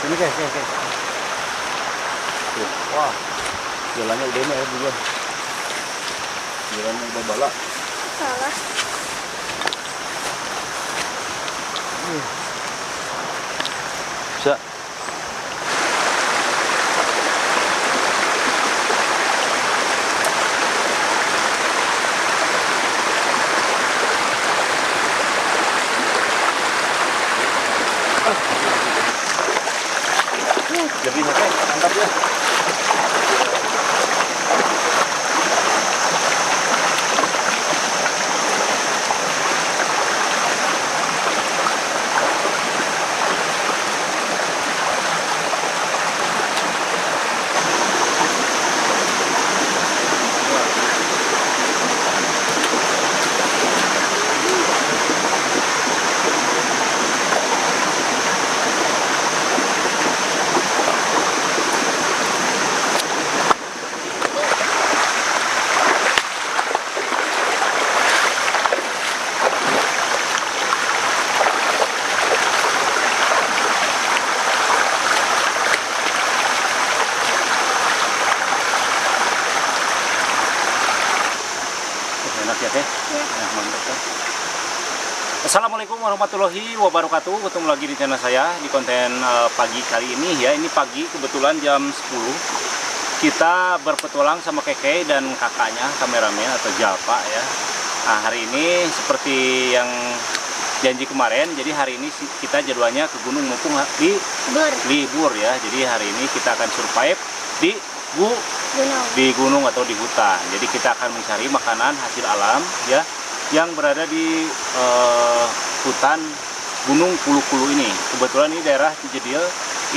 Ini guys. Tuh, wah, jalannya udah ini air duluan. Jalannya udah balak. Salah. Bisa. Jadi mantap ya. Enak ya teh? Ya. Nah, mantap kan? Assalamualaikum warahmatullahi wabarakatuh. Ketemu lagi di channel saya di konten pagi kali ini ya. Ini pagi kebetulan jam 10. Kita berpetualang sama Keke dan kakaknya kameramen atau Japa ya. Nah, hari ini seperti yang janji kemarin, jadi hari ini kita jadwalnya ke gunung mumpung libur ya. Jadi hari ini kita akan survive di gunung atau di hutan. Jadi kita akan mencari makanan hasil alam ya yang berada di hutan Gunung Kulu-Kulu ini. Kebetulan ini daerah Cijedil.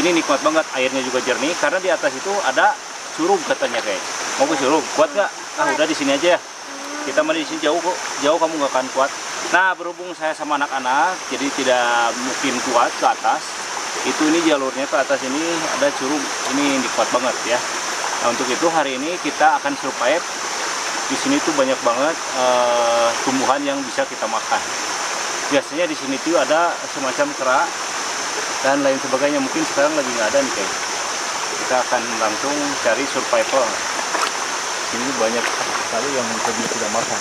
Ini nikmat banget, airnya juga jernih karena di atas itu ada curug katanya guys. Mau ke curug? Kuat nggak? Ah udah di sini aja ya. Kita mah di sini jauh kok. Jauh kamu nggak akan kuat. Nah, berhubung saya sama anak-anak jadi tidak mungkin kuat ke atas. Ini jalurnya ke atas ini ada curug. Ini nikmat banget ya. Nah, untuk itu hari ini kita akan survive. Di sini tuh banyak banget tumbuhan yang bisa kita makan. Biasanya di sini tuh ada semacam kera dan lain sebagainya. Mungkin sekarang lagi nggak ada nih guys. Kita akan langsung cari survival. Ini banyak sekali yang bisa kita makan.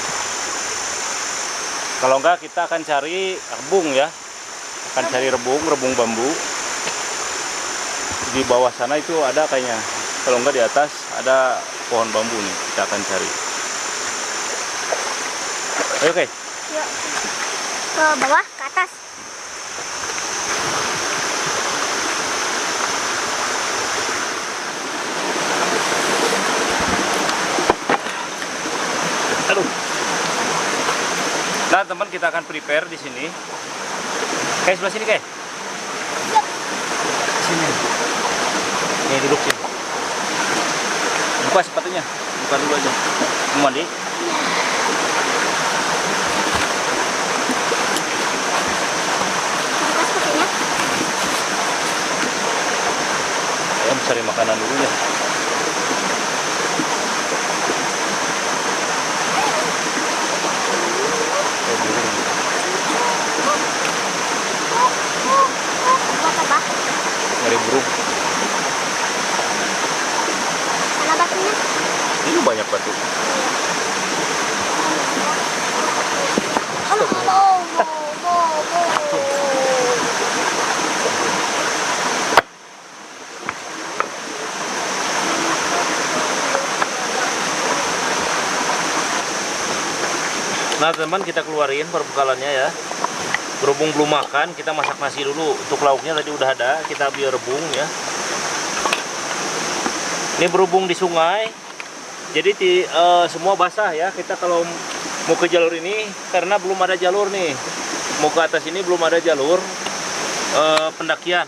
Kalau enggak kita akan cari rebung ya. Akan cari rebung bambu. Di bawah sana itu ada kayaknya. Kalau enggak di atas ada pohon bambu nih, kita akan cari. Ayo, oke. Yuk. Ke bawah, ke atas. Aduh. Nah, teman, kita akan prepare di sini. Kayak sebelah sini, kayak. Sini. Nih, duduk sini. Buka sepatunya, buka dulu aja. Mau mandi? Buka sepatunya. Saya mencari makanan dulu ya. Buat apa? Nyari burung. Mana batunya? Ini banyak batu. Halo. Nah teman, kita keluarin perbekalannya ya. Berhubung belum makan, kita masak nasi dulu. Untuk lauknya tadi udah ada, kita ambil rebung ya. Ini berhubung di sungai, jadi semua basah ya. Kita kalau mau ke jalur ini, karena belum ada jalur nih. Mau ke atas ini belum ada jalur pendakian.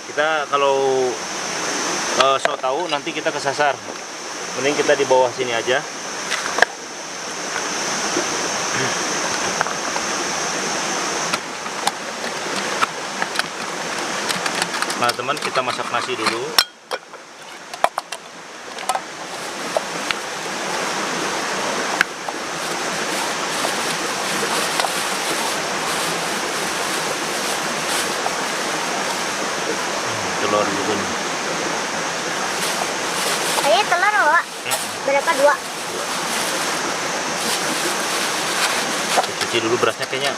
Kita kalau so tahu nanti kita kesasar. Mending kita di bawah sini aja. Nah teman, kita masak nasi dulu. telur juga nih. Saya telur loh. Berapa? 2. Cuci dulu berasnya kayaknya.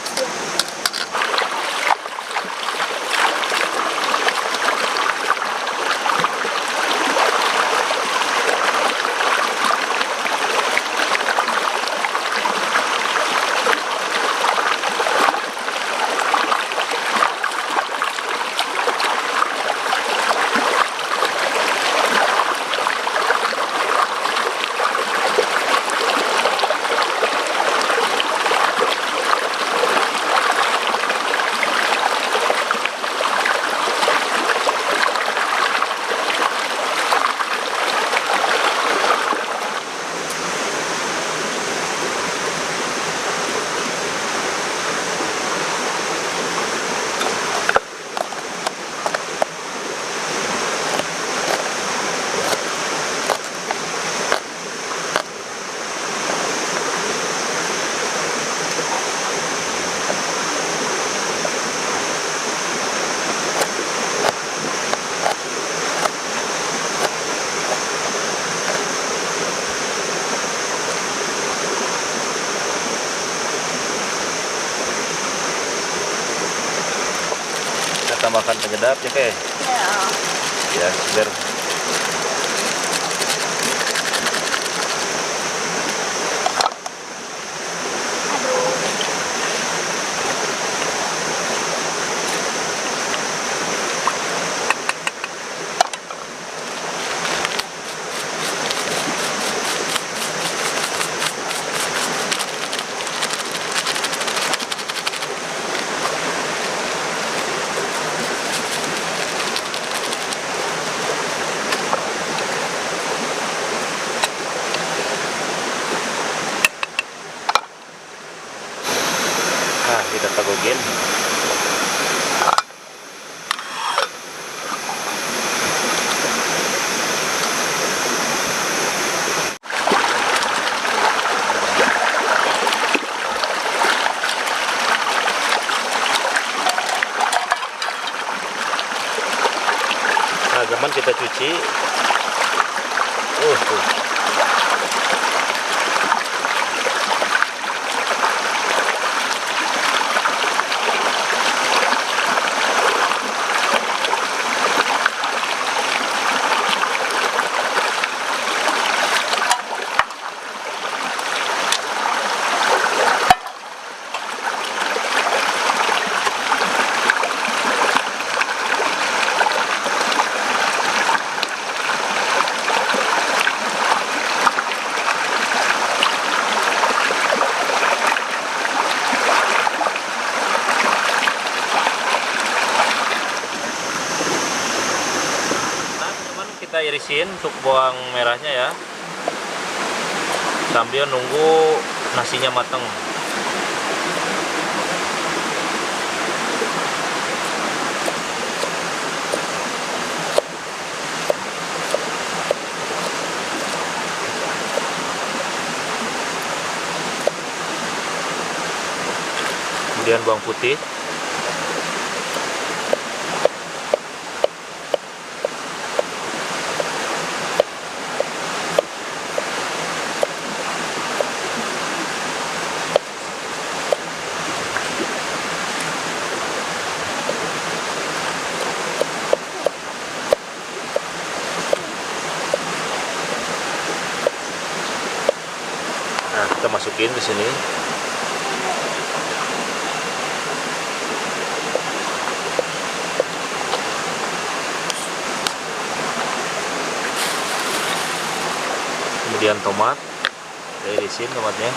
Tambahkan penyedap ya Kak. Ya, biar kita tagogin. Nah, zaman kita cuci. Tuh. Kita irisin untuk bawang merahnya ya, sambil nunggu nasinya matang. Kemudian bawang putih. Nah, kita masukin ke sini. Kemudian tomat, kita irisin tomatnya.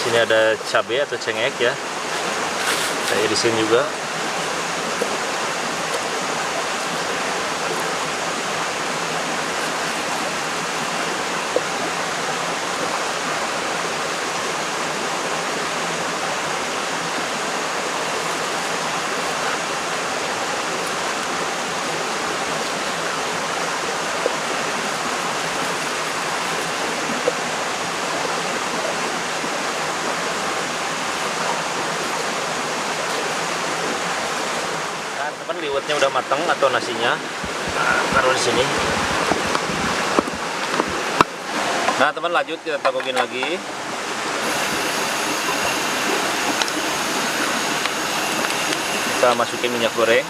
Sini ada cabai atau cengek ya, kita irisin juga. liwetnya udah matang atau nasinya. Nah, taruh di sini. Nah, teman, lanjut kita tabukin lagi. Kita masukin minyak goreng.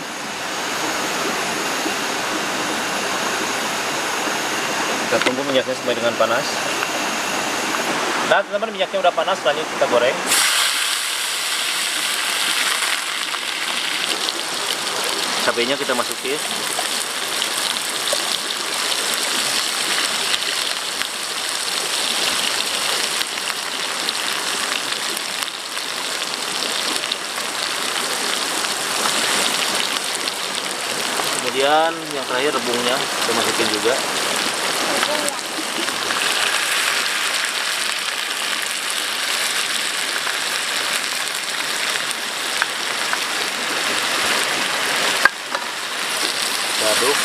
Kita tunggu minyaknya sampai dengan panas. Nah, teman-teman, minyaknya udah panas, lanjut kita goreng. Cabenya kita masukin. Kemudian yang terakhir rebungnya kita masukin juga. Kita aduk.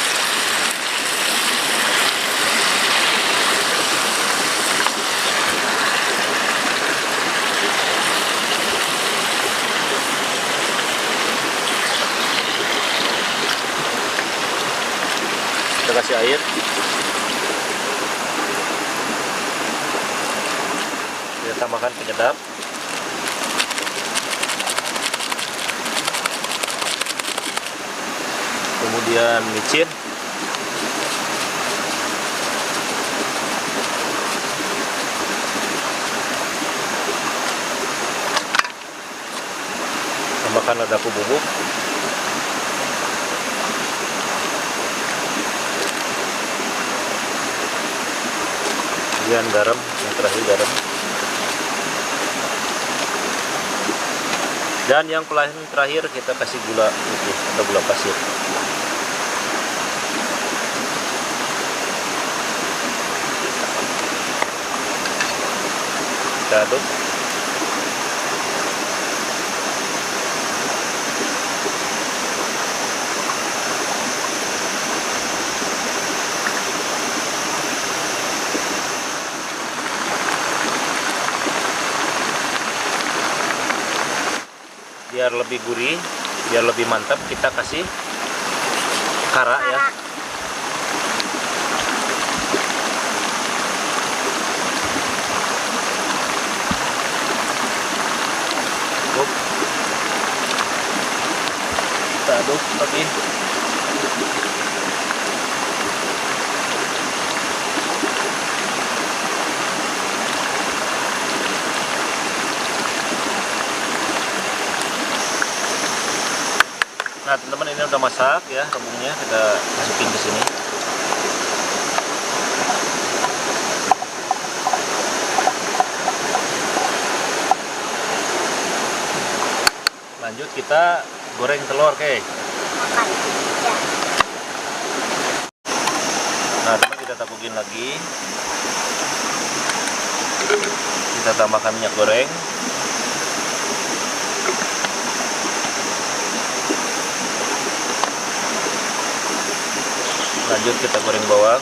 Kita kasih air. Kita tambahkan penyedap. Kemudian micin. Tambahkan lada bubuk. Kemudian garam, yang terakhir garam. Dan yang paling terakhir kita kasih gula putih atau gula pasir. Kita aduk. Biar lebih gurih, biar lebih mantap, kita kasih kara ya. Kita aduk lagi. Nah, teman-teman, ini udah masak ya rebungnya, kita masukin ke sini. Lanjut kita goreng telur, oke. Makan. Ya. Nah, teman, kita tabukin lagi. Kita tambahkan minyak goreng. Lanjut kita goreng bawang.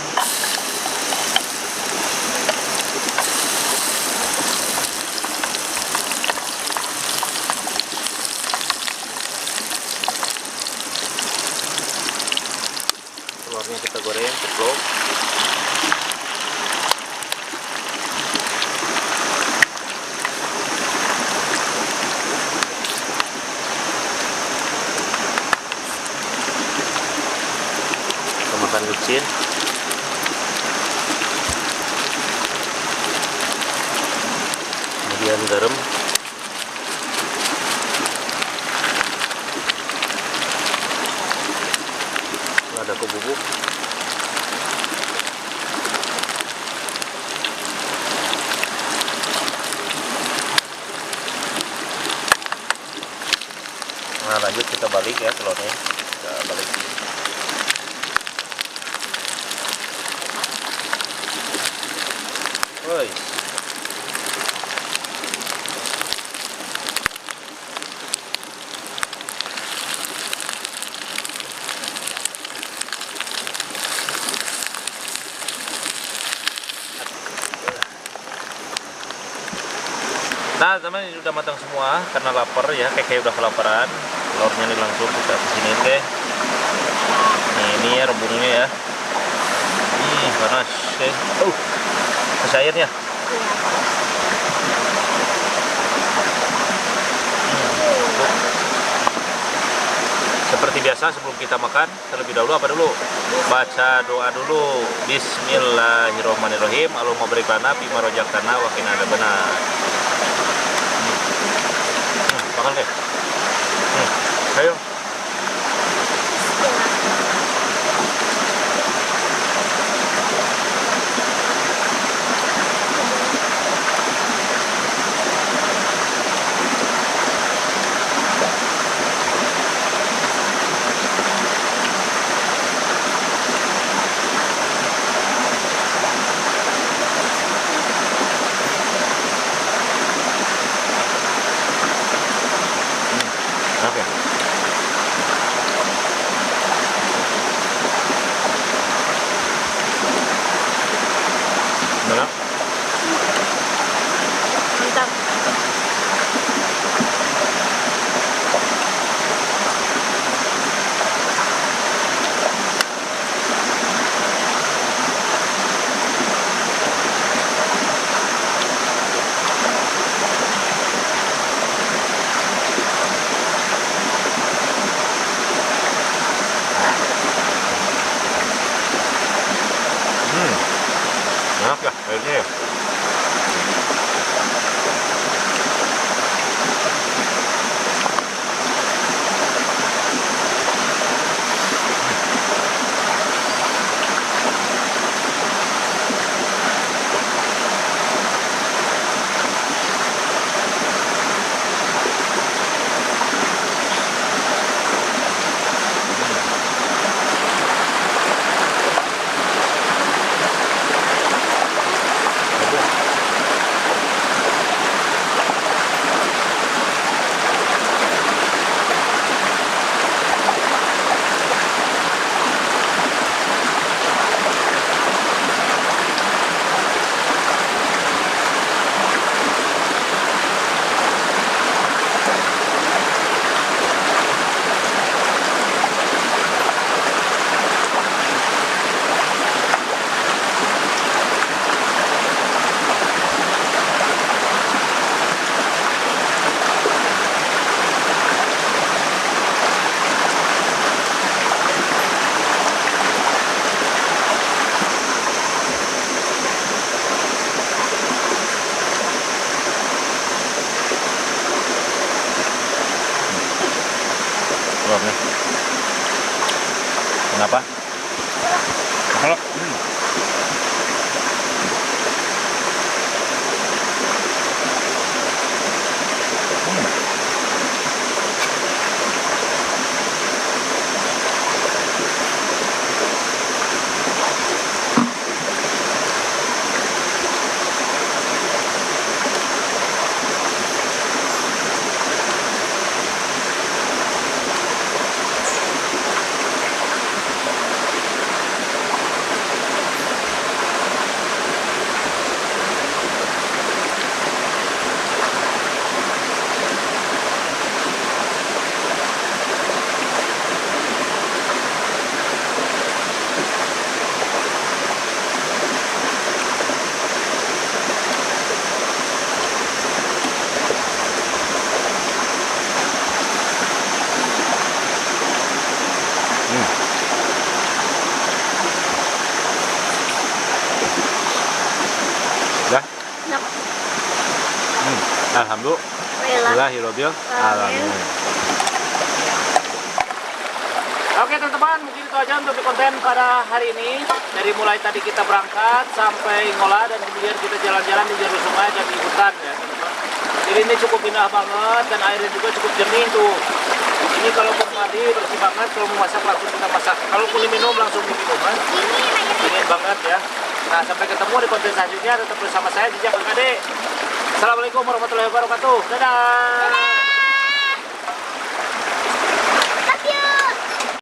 Telurnya kita goreng ceplok. Tambahkan micin. Kemudian garam. Lada bubuk. Nah, lanjut kita balik ya telurnya. Kita balik. Woi. Nah, teman, ini udah matang semua karena lapar ya, kayak udah kelaparan. Telurnya ini langsung kita kesini deh. Ini rebungnya ya. Ih, panas. Kasih airnya. Seperti biasa sebelum kita makan, terlebih dahulu apa dulu? Baca doa dulu. Bismillahirrahmanirrahim. Allahumma barik lana fima razaqtana wa qina adzabannar. Makan deh. Ayo. Oke. Mana? Mantap. Enak ya airnya ya. Telurnya. Kenapa? Kalau dah. Enak. Alhamdulillah. Alamin. Oke teman-teman, mungkin itu aja untuk konten pada hari ini. Dari mulai tadi kita berangkat sampai ngolah dan kemudian kita jalan-jalan di jalur sungai dan di hutan ya teman-teman. Jadi ini cukup indah banget dan airnya juga cukup jernih tuh. Ini kalau mau mandi bersih banget, kalau mau masak langsung kita masak. Kalau mau diminum langsung diminum kan. Dingin banget ya. Nah sampai ketemu di konten selanjutnya, tetap bersama saya Jejak Kakade. Assalamualaikum warahmatullahi wabarakatuh. Dadah.